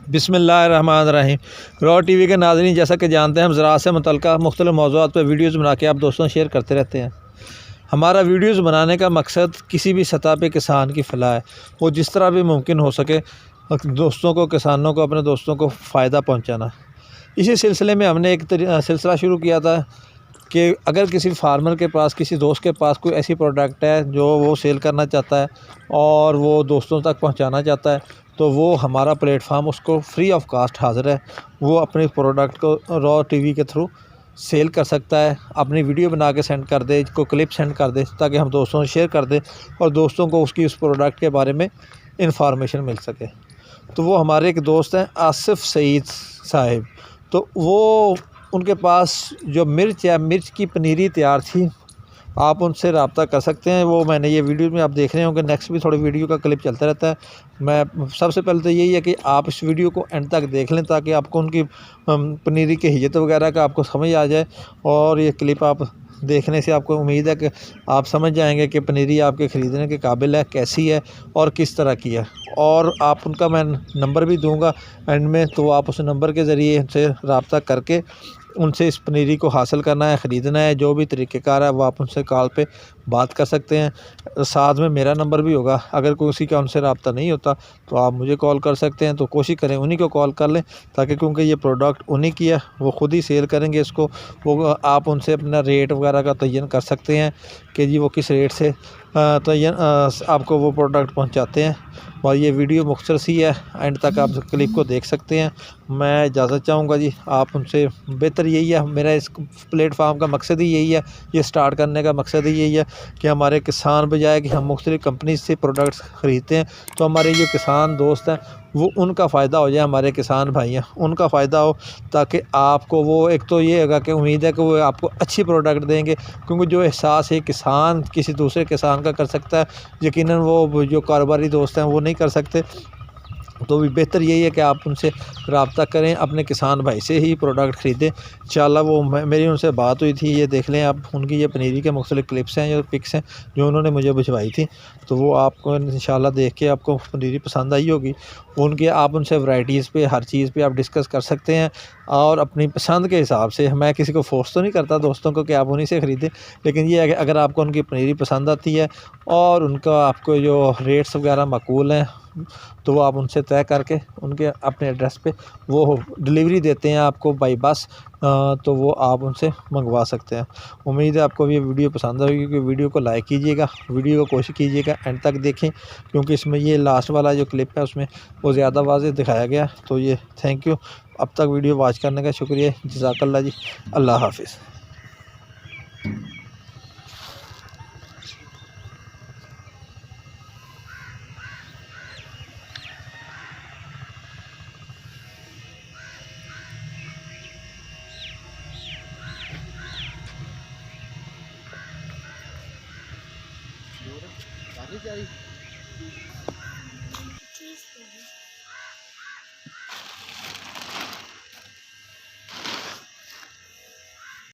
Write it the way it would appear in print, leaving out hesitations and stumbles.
बिस्मिल्लाहिर्रहमानिर्रहीम। Raw TV के नाज़रीन, जैसा कि जानते हैं हम ज़राअत से मुतल्लिक़ मुख्तलिफ़ मौज़ूआत पर वीडियोज़ बना के आप दोस्तों से शेयर करते रहते हैं। हमारा वीडियोज़ बनाने का मकसद किसी भी सतह पे किसान की फ़लाह है। वो जिस तरह भी मुमकिन हो सके दोस्तों को, किसानों को, अपने दोस्तों को फ़ायदा पहुँचाना। इसी सिलसिले में हमने एक सिलसिला शुरू किया था कि अगर किसी फार्मर के पास, किसी दोस्त के पास कोई ऐसी प्रोडक्ट है जो वो सेल करना चाहता है और वो दोस्तों तक पहुंचाना चाहता है, तो वो हमारा प्लेटफार्म उसको फ्री ऑफ कास्ट हाज़िर है। वो अपने प्रोडक्ट को रॉ टीवी के थ्रू सेल कर सकता है। अपनी वीडियो बना के सेंड कर दे, को क्लिप सेंड कर दे ताकि हम दोस्तों से शेयर कर दें और दोस्तों को उसकी उस प्रोडक्ट के बारे में इंफॉर्मेशन मिल सके। तो वो हमारे एक दोस्त हैं आसिफ़ सईद साहिब, तो वो उनके पास जो मिर्च है, मिर्च की पनीरी तैयार थी। आप उनसे रब्ता कर सकते हैं। वो मैंने ये वीडियो में आप देख रहे होंगे, नेक्स्ट भी थोड़ी वीडियो का क्लिप चलता रहता है। मैं सबसे पहले तो यही है कि आप इस वीडियो को एंड तक देख लें ताकि आपको उनकी पनीरी की हियत वगैरह का आपको समझ आ जाए। और ये क्लिप आप देखने से आपको उम्मीद है कि आप समझ जाएंगे कि पनीरी आपके ख़रीदने के काबिल है, कैसी है और किस तरह की है। और आप उनका मैं नंबर भी दूंगा एंड में, तो आप उस नंबर के ज़रिए उनसे रब्ता करके उनसे इस पनीरी को हासिल करना है, ख़रीदना है, जो भी तरीक़ेकार है वो आप उनसे कॉल पे बात कर सकते हैं। साथ में मेरा नंबर भी होगा। अगर किसी का उनसे रब्ता नहीं होता तो आप मुझे कॉल कर सकते हैं। तो कोशिश करें उन्हीं को कॉल कर लें ताकि, क्योंकि ये प्रोडक्ट उन्हीं की है, वो ख़ुद ही सेल करेंगे इसको। वो आप उनसे अपना रेट वगैरह का तयन कर सकते हैं कि जी वो किस रेट से आपको वो प्रोडक्ट पहुंचाते हैं। और ये वीडियो मुख्तसर सी है, एंड तक आप क्लिप को देख सकते हैं। मैं इजाज़त चाहूँगा जी, आप उनसे बेहतर यही है, मेरा इस प्लेटफार्म का मकसद ही यही है, ये स्टार्ट करने का मकसद ही यही है कि हमारे किसान, बजाय कि हम मुख्तलिफ़ कंपनी से प्रोडक्ट्स ख़रीदते हैं, तो हमारे जो किसान दोस्त हैं वो उनका फ़ायदा हो जाए, हमारे किसान भाई हैं उनका फ़ायदा हो, ताकि आपको वो एक तो ये होगा कि उम्मीद है कि वो आपको अच्छी प्रोडक्ट देंगे। क्योंकि जो एहसास है किसान किसी दूसरे किसान का कर सकता है, यकीनन वो जो कारोबारी दोस्त हैं वो नहीं कर सकते। तो भी बेहतर यही है कि आप उनसे रब्ता करें, अपने किसान भाई से ही प्रोडक्ट ख़रीदें। इंशाल्लाह वो मेरी उनसे बात हुई थी, ये देख लें आप, उनकी ये पनीरी के मुख्तलिफ़ क्लिप्स हैं, जो पिक्स हैं जो उन्होंने मुझे भिजवाई थी। तो वो आपको इंशाल्लाह देख के आपको पनीरी पसंद आई होगी। उनके आप उनसे वैराइटीज़ पे, हर चीज़ पे आप डिस्कस कर सकते हैं और अपनी पसंद के हिसाब से। मैं किसी को फोर्स तो नहीं करता दोस्तों को कि आप उन्हीं से ख़रीदें, लेकिन ये है कि अगर आपको उनकी पनीरी पसंद आती है और उनका आपको जो रेट्स वगैरह माकूल हैं, तो वो आप उनसे तय करके उनके अपने एड्रेस पे वो डिलीवरी देते हैं आपको बाई बस। तो वो आप उनसे मंगवा सकते हैं। उम्मीद है आपको ये वीडियो पसंद आएगी, क्योंकि वीडियो को लाइक कीजिएगा, वीडियो को कोशिश कीजिएगा एंड तक देखें, क्योंकि इसमें ये लास्ट वाला जो क्लिप है उसमें वो ज़्यादा वाज़ेह दिखाया गया। तो ये थैंक यू, अब तक वीडियो वॉच करने का शुक्रिया, जज़ाकल्लाह जी, अल्लाह हाफिज़। What is